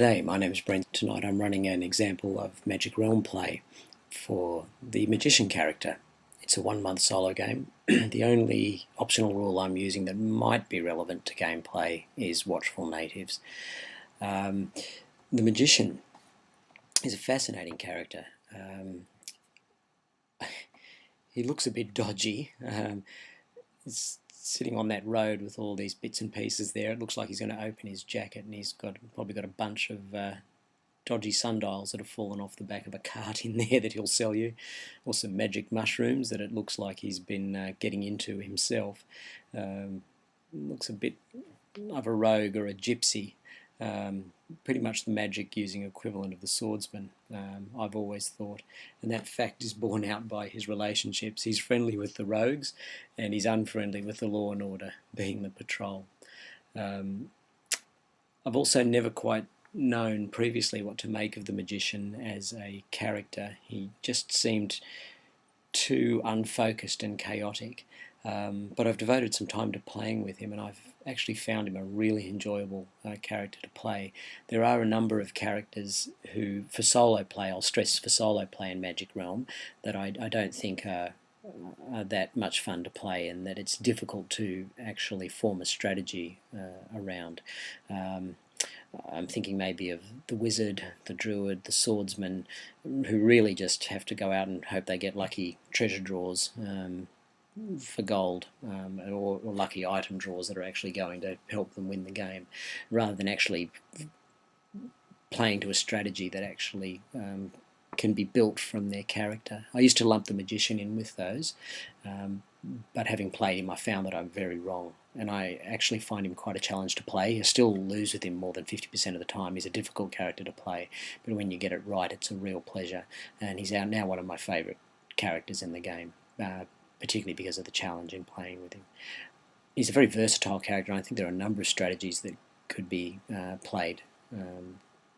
G'day, my name's Brent. Tonight I'm running an example of Magic Realm play for the Magician character. It's a 1 month solo game. The only optional rule I'm using that might be relevant to gameplay is Watchful Natives. The Magician is a fascinating character. He looks a bit dodgy. He's sitting on that road with all these bits and pieces there. It looks like he's going to open his jacket, and he's probably got a bunch of dodgy sundials that have fallen off the back of a cart in there that he'll sell you, or some magic mushrooms that it looks like he's been getting into himself. Looks a bit of a rogue or a gypsy. Pretty much the magic using equivalent of the swordsman, I've always thought, and that fact is borne out by his relationships. He's friendly with the rogues and he's unfriendly with the law and order, being the patrol. I've also never quite known previously what to make of the Magician as a character. He just seemed too unfocused and chaotic. But I've devoted some time to playing with him, and I've actually found him a really enjoyable character to play. There are a number of characters who, for solo play, I'll stress for solo play in Magic Realm, that I don't think are that much fun to play, and that it's difficult to actually form a strategy around. I'm thinking maybe of the wizard, the druid, the swordsman, who really just have to go out and hope they get lucky treasure draws for gold, or lucky item draws that are actually going to help them win the game, rather than actually playing to a strategy that actually can be built from their character. I used to lump the Magician in with those, but having played him I found that I'm very wrong, and I actually find him quite a challenge to play. I still lose with him more than 50% of the time. He's a difficult character to play, but when you get it right it's a real pleasure, and he's now one of my favourite characters in the game, particularly because of the challenge in playing with him. He's a very versatile character, and I think there are a number of strategies that could be played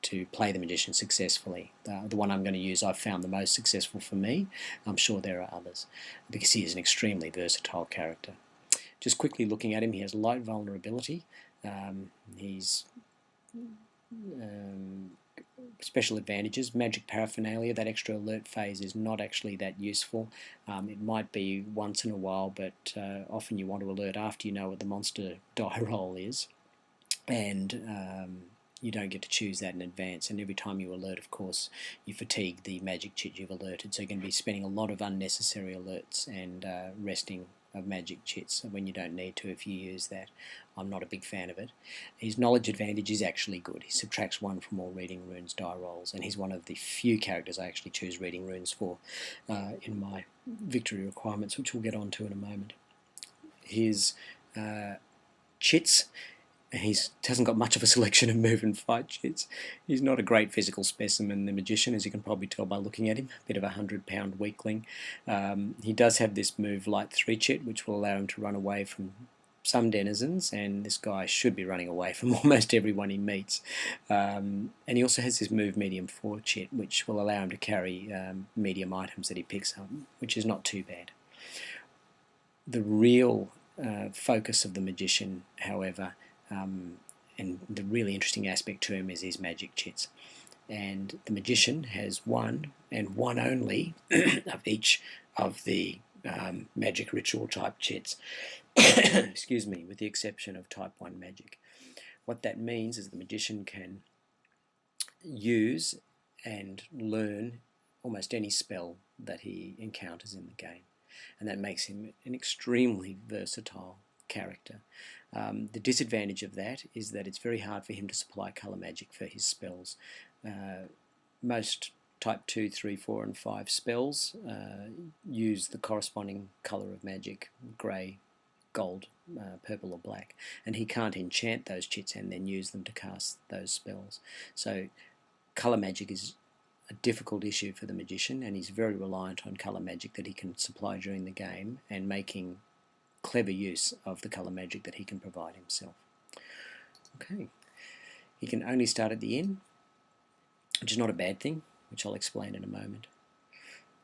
to play the Magician successfully. The one I'm going to use I've found the most successful for me. I'm sure there are others, because he is an extremely versatile character. Just quickly looking at him, he has light vulnerability. He's special advantages. Magic paraphernalia, that extra alert phase is not actually that useful. It might be once in a while, but often you want to alert after you know what the monster die roll is, and you don't get to choose that in advance, and every time you alert, of course, you fatigue the magic chit you've alerted, so you're going to be spending a lot of unnecessary alerts and resting of magic chits when you don't need to if you use that. I'm not a big fan of it. His knowledge advantage is actually good. He subtracts 1 from all reading runes die rolls, and he's one of the few characters I actually choose reading runes for in my victory requirements, which we'll get on to in a moment. His chits, he hasn't got much of a selection of move and fight chits. He's not a great physical specimen, the Magician, as you can probably tell by looking at him. A bit of a 100-pound weakling. He does have this move Light 3 chit, which will allow him to run away from some denizens, and this guy should be running away from almost everyone he meets. And he also has this move Medium 4 chit, which will allow him to carry medium items that he picks up, which is not too bad. The real focus of the Magician, however, and the really interesting aspect to him is his magic chits. And the Magician has one, and one only, of each of the magic ritual type chits, excuse me, with the exception of type 1 magic. What that means is the Magician can use and learn almost any spell that he encounters in the game, and that makes him an extremely versatile character. The disadvantage of that is that it's very hard for him to supply colour magic for his spells. Most type 2, 3, 4 and 5 spells use the corresponding colour of magic, grey, gold, purple or black, and he can't enchant those chits and then use them to cast those spells. So colour magic is a difficult issue for the Magician, and he's very reliant on colour magic that he can supply during the game, and making clever use of the colour magic that he can provide himself. Okay, he can only start at the inn, which is not a bad thing, which I'll explain in a moment.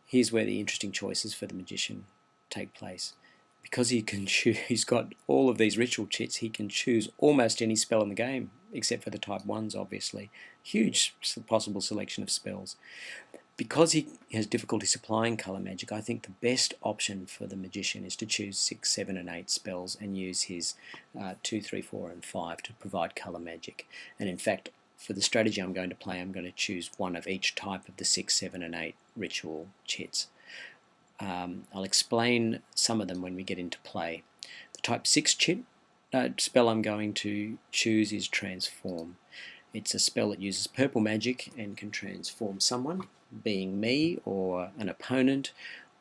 Here's where the interesting choices for the Magician take place. Because he can choose, he's got all of these ritual chits, he can choose almost any spell in the game except for the type 1s obviously. Huge possible selection of spells. Because he has difficulty supplying colour magic, I think the best option for the magician is to choose 6, 7 and 8 spells and use his 2, 3, 4 and 5 to provide colour magic. And in fact, for the strategy I'm going to play, I'm going to choose one of each type of the 6, 7 and 8 ritual chits. I'll explain some of them when we get into play. The type 6 chit spell I'm going to choose is Transform. It's a spell that uses purple magic and can transform someone, being me or an opponent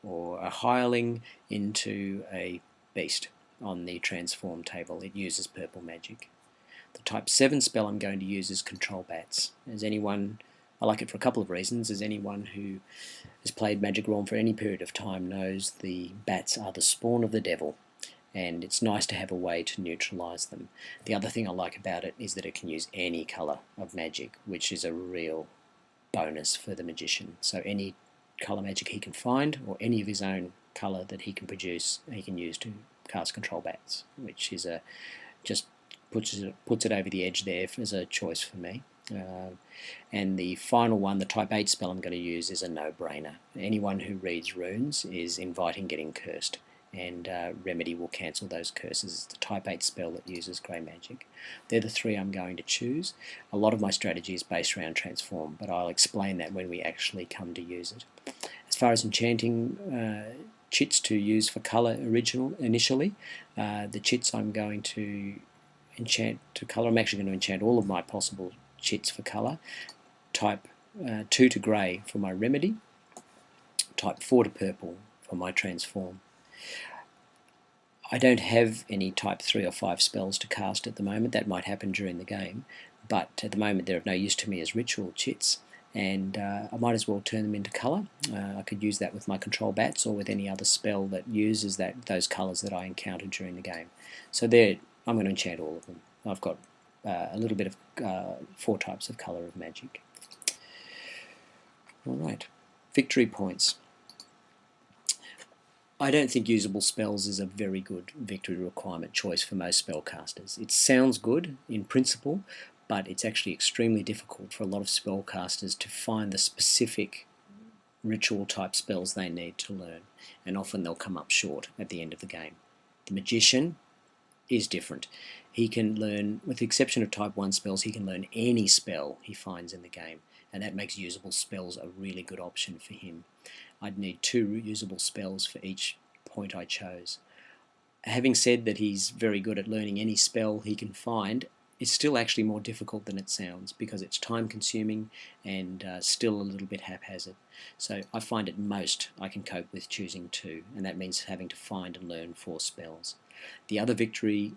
or a hireling, into a beast on the transform table. It uses purple magic. The type 7 spell I'm going to use is Control Bats. I like it for a couple of reasons. As anyone who has played Magic Realm for any period of time knows, the bats are the spawn of the devil, and it's nice to have a way to neutralise them. The other thing I like about it is that it can use any colour of magic, which is a real bonus for the magician. So any colour magic he can find, or any of his own colour that he can produce, he can use to cast Control Bats, which is just puts it over the edge there as a choice for me. And the final one, the type 8 spell I'm going to use, is a no-brainer. Anyone who reads runes is inviting getting cursed, and Remedy will cancel those curses. It's the type 8 spell that uses grey magic. They're the three I'm going to choose. A lot of my strategy is based around Transform, but I'll explain that when we actually come to use it. As far as enchanting chits to use for colour initially, the chits I'm going to enchant to colour, I'm actually going to enchant all of my possible chits for colour. Type 2 to grey for my Remedy, type 4 to purple for my Transform. I don't have any type 3 or 5 spells to cast at the moment. That might happen during the game, but at the moment they're of no use to me as ritual chits, and I might as well turn them into colour. I could use that with my Control Bats or with any other spell that uses those colours that I encountered during the game. So I'm going to enchant all of them. I've got a little bit of 4 types of colour of magic. Alright, victory points. I don't think usable spells is a very good victory requirement choice for most spellcasters. It sounds good in principle, but it's actually extremely difficult for a lot of spellcasters to find the specific ritual type spells they need to learn, and often they'll come up short at the end of the game. The magician is different. He can learn, with the exception of type 1 spells, he can learn any spell he finds in the game, and that makes usable spells a really good option for him. I'd need 2 usable spells for each point I chose. Having said that he's very good at learning any spell he can find, it's still actually more difficult than it sounds, because it's time consuming and still a little bit haphazard. So I find at most I can cope with choosing 2, and that means having to find and learn 4 spells. The other victory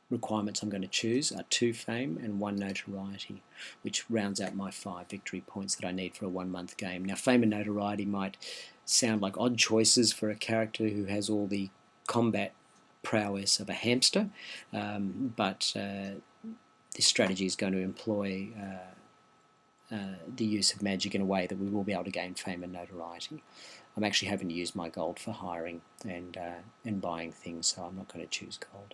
requirements I'm going to choose are 2 fame and 1 notoriety, which rounds out my 5 victory points that I need for a 1-month game. Now, fame and notoriety might sound like odd choices for a character who has all the combat prowess of a hamster, but this strategy is going to employ the use of magic in a way that we will be able to gain fame and notoriety. I'm actually having to use my gold for hiring and buying things, so I'm not going to choose gold.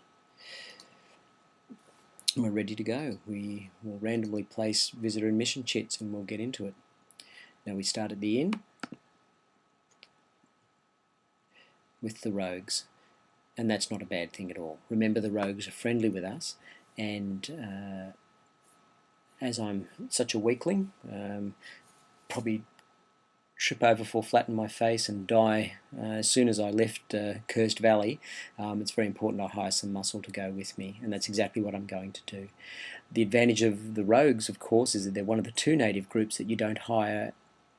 We're ready to go. We will randomly place visitor and mission chits and we'll get into it. Now we start at the inn with the rogues, and that's not a bad thing at all. Remember, the rogues are friendly with us, and as I'm such a weakling, probably trip over, fall flat in my face and die as soon as I left Cursed Valley. It's very important I hire some muscle to go with me, and that's exactly what I'm going to do. The advantage of the rogues, of course, is that they're one of the 2 native groups that you don't hire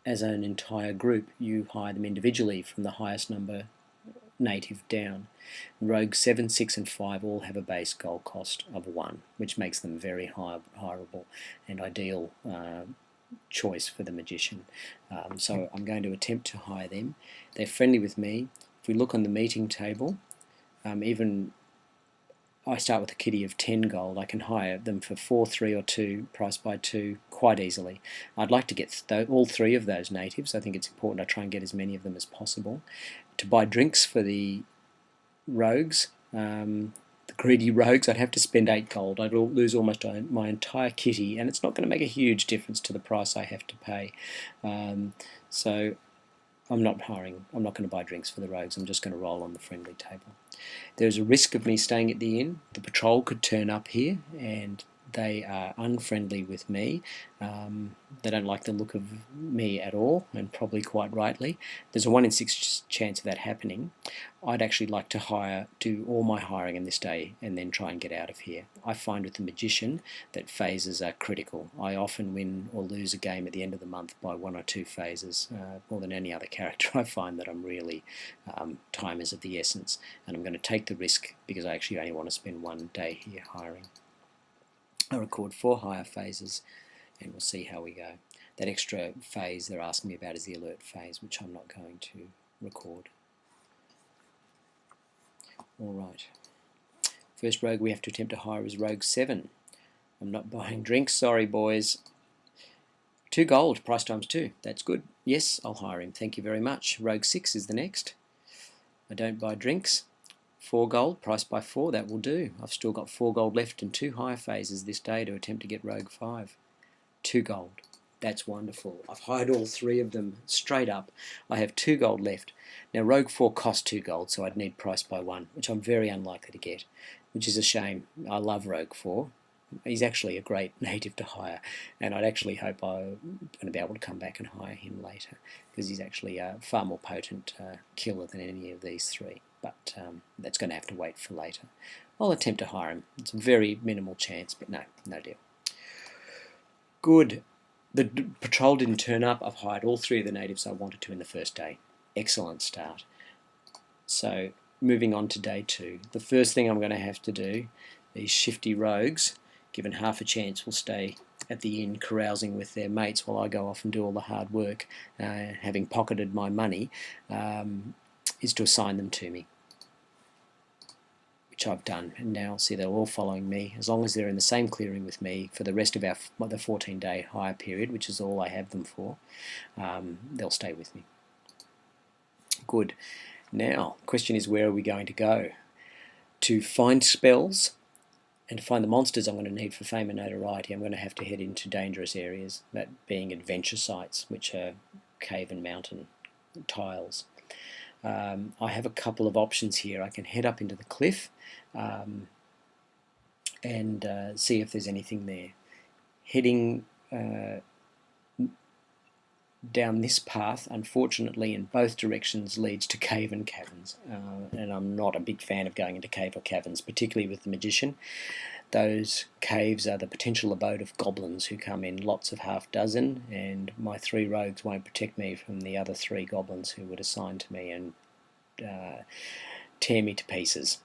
as an entire group. You hire them individually from the highest number native down. Rogues 7, 6 and 5 all have a base gold cost of 1, which makes them very hireable and ideal choice for the magician. So I'm going to attempt to hire them. They're friendly with me. If we look on the meeting table, even I start with a kitty of 10 gold, I can hire them for 4, 3 or 2, price by 2, quite easily. I'd like to get all 3 of those natives. I think it's important I try and get as many of them as possible. To buy drinks for the rogues, the greedy rogues, I'd have to spend 8 gold. I'd lose almost my entire kitty, and it's not going to make a huge difference to the price I have to pay. So I'm not hiring. I'm not going to buy drinks for the rogues. I'm just going to roll on the friendly table. There's a risk of me staying at the inn. The patrol could turn up here, and they are unfriendly with me. They don't like the look of me at all, and probably quite rightly. There's a 1 in 6 chance of that happening. I'd actually like to do all my hiring in this day and then try and get out of here. I find with the magician that phases are critical. I often win or lose a game at the end of the month by 1 or 2 phases. More than any other character, I find that I'm really time is of the essence, and I'm going to take the risk because I actually only want to spend 1 day here hiring. I record 4 higher phases, and we'll see how we go. That extra phase they're asking me about is the alert phase, which I'm not going to record. Alright, first rogue we have to attempt to hire is rogue 7. I'm not buying drinks, sorry boys. 2 gold, price times 2, that's good. Yes, I'll hire him, thank you very much. Rogue 6 is the next. I don't buy drinks. 4 gold, price by 4, that will do. I've still got 4 gold left and 2 higher phases this day to attempt to get rogue 5. 2 gold, that's wonderful. I've hired all 3 of them straight up. I have 2 gold left. Now rogue 4 costs 2 gold, so I'd need price by 1, which I'm very unlikely to get, which is a shame. I love rogue 4. He's actually a great native to hire, and I'd actually hope I'm going to be able to come back and hire him later, because he's actually a far more potent killer than any of these 3. But that's going to have to wait for later. I'll attempt to hire him. It's a very minimal chance, but no deal. Good. The patrol didn't turn up. I've hired all 3 of the natives I wanted to in the first day. Excellent start. So moving on to day 2. The first thing I'm going to have to do, these shifty rogues, given half a chance, will stay at the inn carousing with their mates while I go off and do all the hard work, having pocketed my money, is to assign them to me, which I've done, and now see they're all following me. As long as they're in the same clearing with me for the rest of the 14-day hire period, which is all I have them for, they'll stay with me. Good. Now, the question is, where are we going to go? To find spells and to find the monsters I'm going to need for fame and notoriety, I'm going to have to head into dangerous areas, that being adventure sites, which are cave and mountain tiles. I have a couple of options here. I can head up into the cliff and see if there's anything there. Heading down this path, unfortunately, in both directions leads to cave and caverns, and I'm not a big fan of going into cave or caverns, particularly with the magician. Those caves are the potential abode of goblins who come in lots of half dozen, and my 3 rogues won't protect me from the other 3 goblins who would assign to me and tear me to pieces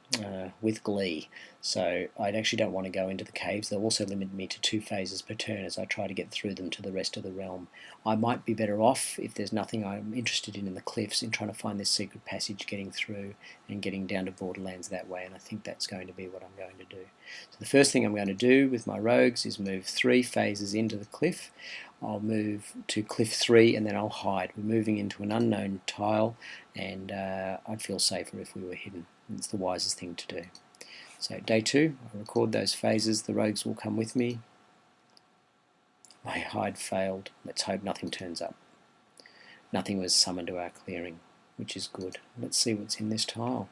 with glee. So I actually don't want to go into the caves. They'll also limit me to 2 phases per turn as I try to get through them to the rest of the realm. I might be better off, if there's nothing I'm interested in the cliffs, in trying to find this secret passage, getting through and getting down to Borderlands that way, and I think that's going to be what I'm going to do. So the first thing I'm going to do with my rogues is move 3 phases into the cliff. I'll move to cliff 3 and then I'll hide. We're moving into an unknown tile, and I'd feel safer if we were hidden. It's the wisest thing to do. So day 2, I record those phases. The rogues will come with me. My hide failed. Let's hope nothing turns up. Nothing was summoned to our clearing, which is good. Let's see what's in this tile.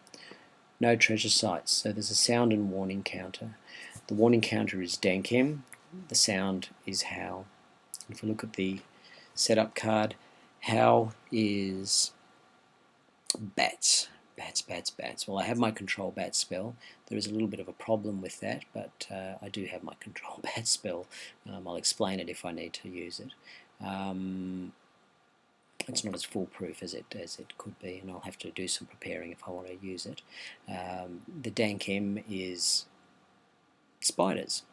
No treasure sites, so there's a sound and warning counter. The warning counter is Dankem. The sound is Howl. If we look at the setup card, Howl is bats. Bats. Well, I have my control bat spell. There is a little bit of a problem with that, but I do have my control bat spell. I'll explain it if I need to use it. It's not as foolproof as it could be, and I'll have to do some preparing if I want to use it. The Dankem is spiders.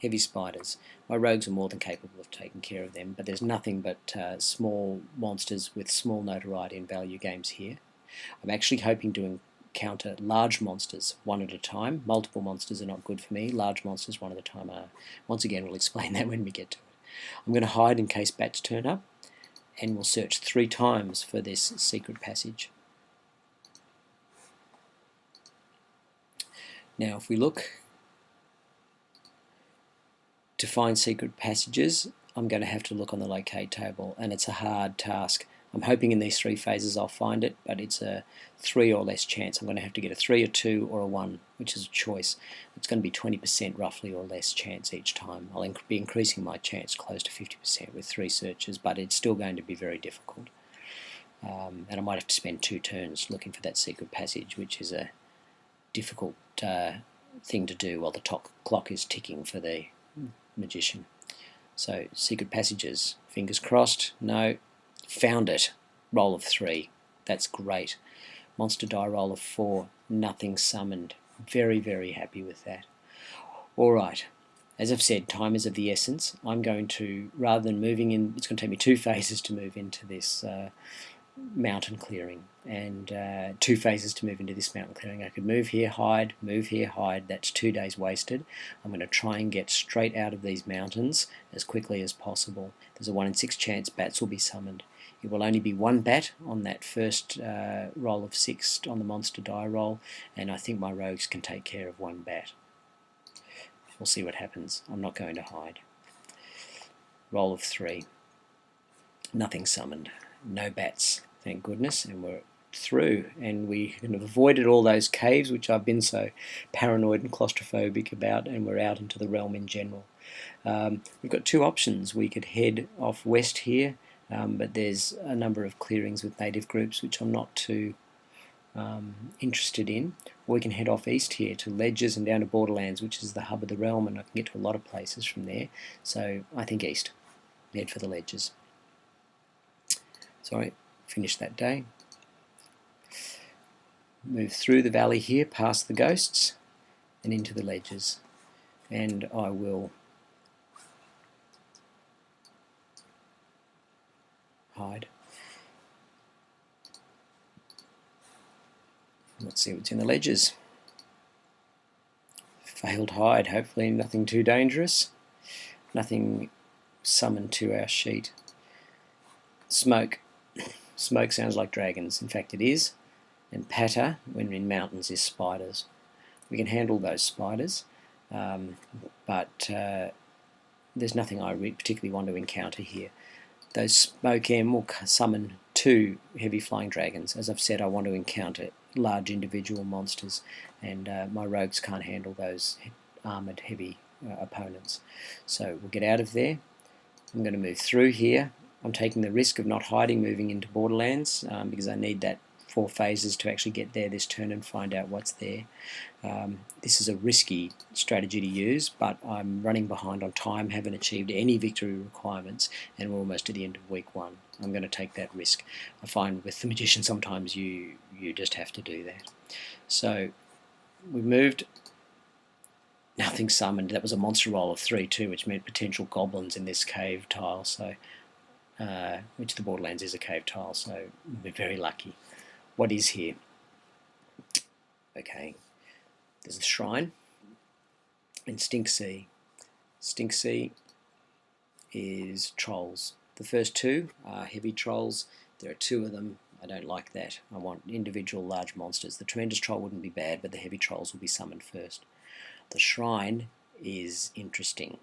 Heavy spiders. My rogues are more than capable of taking care of them, but there's nothing but small monsters with small notoriety and value games here. I'm actually hoping to encounter large monsters one at a time. Multiple monsters are not good for me. Large monsters one at a time are. Once again, we'll explain that when we get to it. I'm going to hide in case bats turn up, and we'll search 3 times for this secret passage. Now if we look to find secret passages, I'm going to have to look on the locate table, and it's a hard task. I'm hoping in these 3 phases I'll find it, but it's a 3 or less chance. I'm going to have to get a 3, a 2 or a 1, which is a choice. It's going to be 20% roughly or less chance each time. I'll be increasing my chance close to 50% with 3 searches, but it's still going to be very difficult. And I might have to spend 2 turns looking for that secret passage, which is a difficult thing to do while the clock is ticking for the magician. So secret passages, fingers crossed. No, found it. Roll of 3, that's great. Monster die roll of 4, nothing summoned. Very, very happy with that. Alright, as I've said, time is of the essence. I'm going to, rather than moving in, it's going to take me 2 phases to move into this mountain clearing, and 2 phases to move into this mountain clearing. I could move here, hide, that's 2 days wasted. I'm going to try and get straight out of these mountains as quickly as possible. There's a 1 in 6 chance bats will be summoned. It will only be 1 bat on that first roll of 6 on the monster die roll, and I think my rogues can take care of 1 bat. We'll see what happens. I'm not going to hide. Roll of 3. Nothing summoned. No bats, thank goodness, and we're through, and we have avoided all those caves which I've been so paranoid and claustrophobic about, and we're out into the realm in general. We've got 2 options. We could head off west here, but there's a number of clearings with native groups which I'm not too interested in. Or we can head off east here to Ledges and down to Borderlands, which is the hub of the realm, and I can get to a lot of places from there. So I think east. Head for the Ledges. Sorry, finish that day. Move through the valley here, past the ghosts, and into the Ledges. And I will hide. Let's see what's in the Ledges. Failed hide, hopefully nothing too dangerous. Nothing summoned to our sheet. Smoke. Smoke sounds like dragons. In fact, it is. And patter, when in mountains, is spiders. We can handle those spiders, but there's nothing I particularly want to encounter here. Those smoke M will summon 2 heavy flying dragons. As I've said, I want to encounter large individual monsters, and my rogues can't handle those armoured heavy opponents. So we'll get out of there. I'm going to move through here. I'm taking the risk of not hiding, moving into Borderlands, because I need that 4 phases to actually get there this turn and find out what's there. This is a risky strategy to use, but I'm running behind on time, haven't achieved any victory requirements, and we're almost at the end of week 1. I'm going to take that risk. I find with the Magician sometimes you just have to do that. So we moved. Nothing summoned. That was a monster roll of 3 too, which meant potential goblins in this cave tile. So, which the Borderlands is a cave tile, so we're very lucky. What is here? Okay, there's a shrine and Stink Sea. Stink Sea is trolls. The first 2 are heavy trolls. There are 2 of them. I don't like that. I want individual large monsters. The tremendous troll wouldn't be bad, but the heavy trolls will be summoned first. The shrine is interesting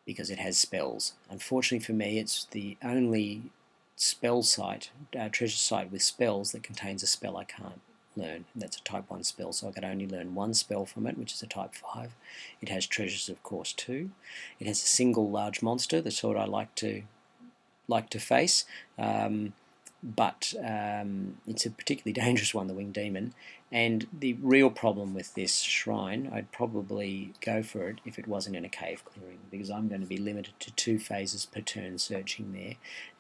because it has spells. Unfortunately for me, it's the only spell site, treasure site with spells that contains a spell I can't learn. That's a type 1 spell, so I can only learn 1 spell from it, which is a type 5. It has treasures, of course, too. It has a single large monster, the sort I like to face, but it's a particularly dangerous one, the Winged Demon. And the real problem with this shrine, I'd probably go for it if it wasn't in a cave clearing, because I'm going to be limited to 2 phases per turn searching there,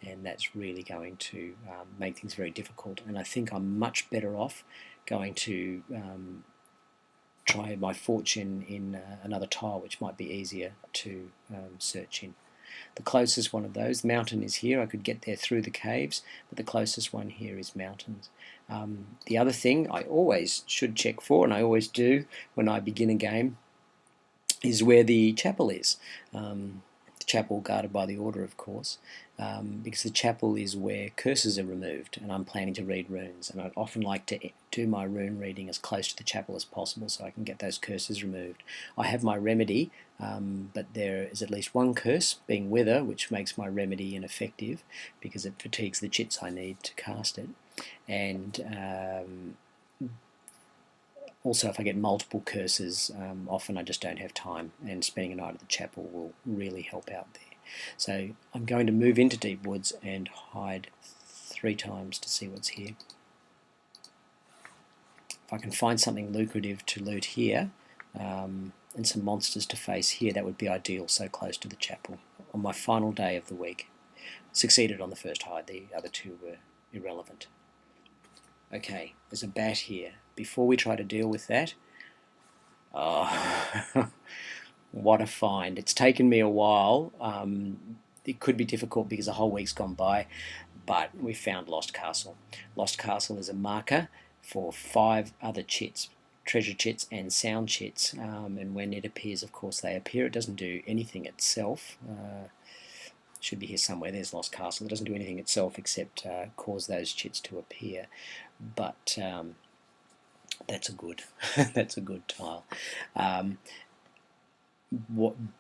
and that's really going to make things very difficult. And I think I'm much better off going to try my fortune in another tile, which might be easier to search in. The closest one of those, mountain, is here. I could get there through the caves, but the closest one here is mountains. The other thing I always should check for, and I always do when I begin a game, is where the chapel is. The chapel guarded by the order, of course, because the chapel is where curses are removed, and I'm planning to read runes, and I'd often like to do my rune reading as close to the chapel as possible so I can get those curses removed. I have my remedy, but there is at least one curse, being Wither, which makes my remedy ineffective because it fatigues the chits I need to cast it. And also, if I get multiple curses, often I just don't have time, and spending a night at the chapel will really help out there. So I'm going to move into Deep Woods and hide 3 times to see what's here. If I can find something lucrative to loot here, and some monsters to face here, that would be ideal, so close to the chapel. On my final day of the week. Succeeded on the first hide, the other 2 were irrelevant. Okay, there's a bat here. Before we try to deal with that, oh, what a find. It's taken me a while. It could be difficult because a whole week's gone by, but we found Lost Castle. Lost Castle is a marker for 5 other chits, treasure chits and sound chits, and when it appears, of course, they appear. It doesn't do anything itself. Should be here somewhere. There's Lost Castle. It doesn't do anything itself except cause those chits to appear, but that's a good that's a good tile.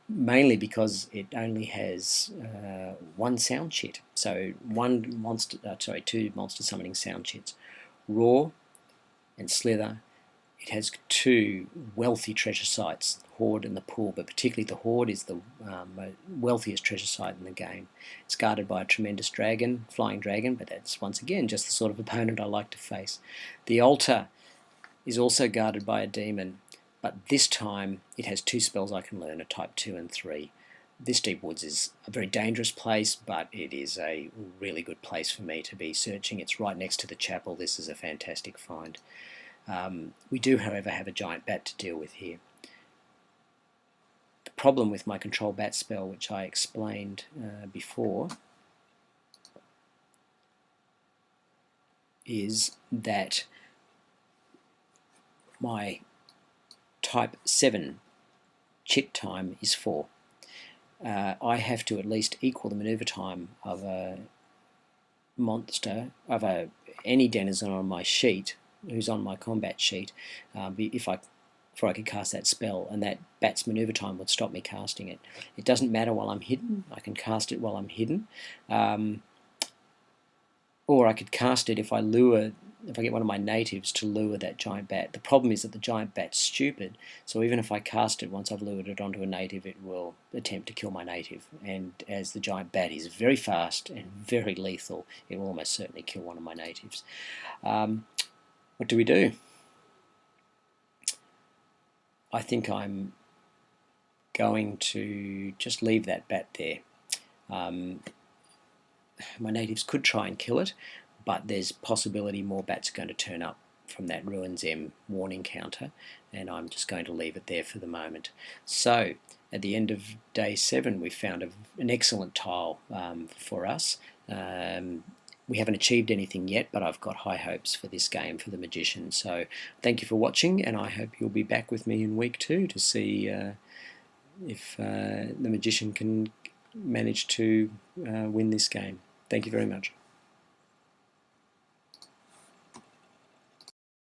Mainly because it only has 1 sound chit, so 2 monster summoning sound chits, Roar and Slither. It has 2 wealthy treasure sites, Horde and the Pool, but particularly the Horde is the wealthiest treasure site in the game. It's guarded by a tremendous dragon, flying dragon, but that's once again just the sort of opponent I like to face. The altar is also guarded by a demon, but this time it has 2 spells I can learn, a type 2 and 3. This Deep Woods is a very dangerous place, but it is a really good place for me to be searching. It's right next to the chapel. This is a fantastic find. We do, however, have a giant bat to deal with here. The problem with my control bat spell, which I explained before, is that my type 7 chit time is 4. I have to at least equal the maneuver time of a monster, of any denizen on my sheet, who's on my combat sheet, before I could cast that spell, and that bat's maneuver time would stop me casting it. It doesn't matter while I'm hidden. I can cast it while I'm hidden, or I could cast it if I get one of my natives to lure that giant bat. The problem is that the giant bat's stupid, so even if I cast it once I've lured it onto a native, it will attempt to kill my native, and as the giant bat is very fast and very lethal, it will almost certainly kill one of my natives. What do we do? I think I'm going to just leave that bat there. My natives could try and kill it, but there's possibility more bats are going to turn up from that Ruins M warning counter, and I'm just going to leave it there for the moment. So at the end of day 7, we found an excellent tile for us. We haven't achieved anything yet, but I've got high hopes for this game for the Magician. So thank you for watching, and I hope you'll be back with me in week 2 to see if the Magician can manage to win this game. Thank you very much.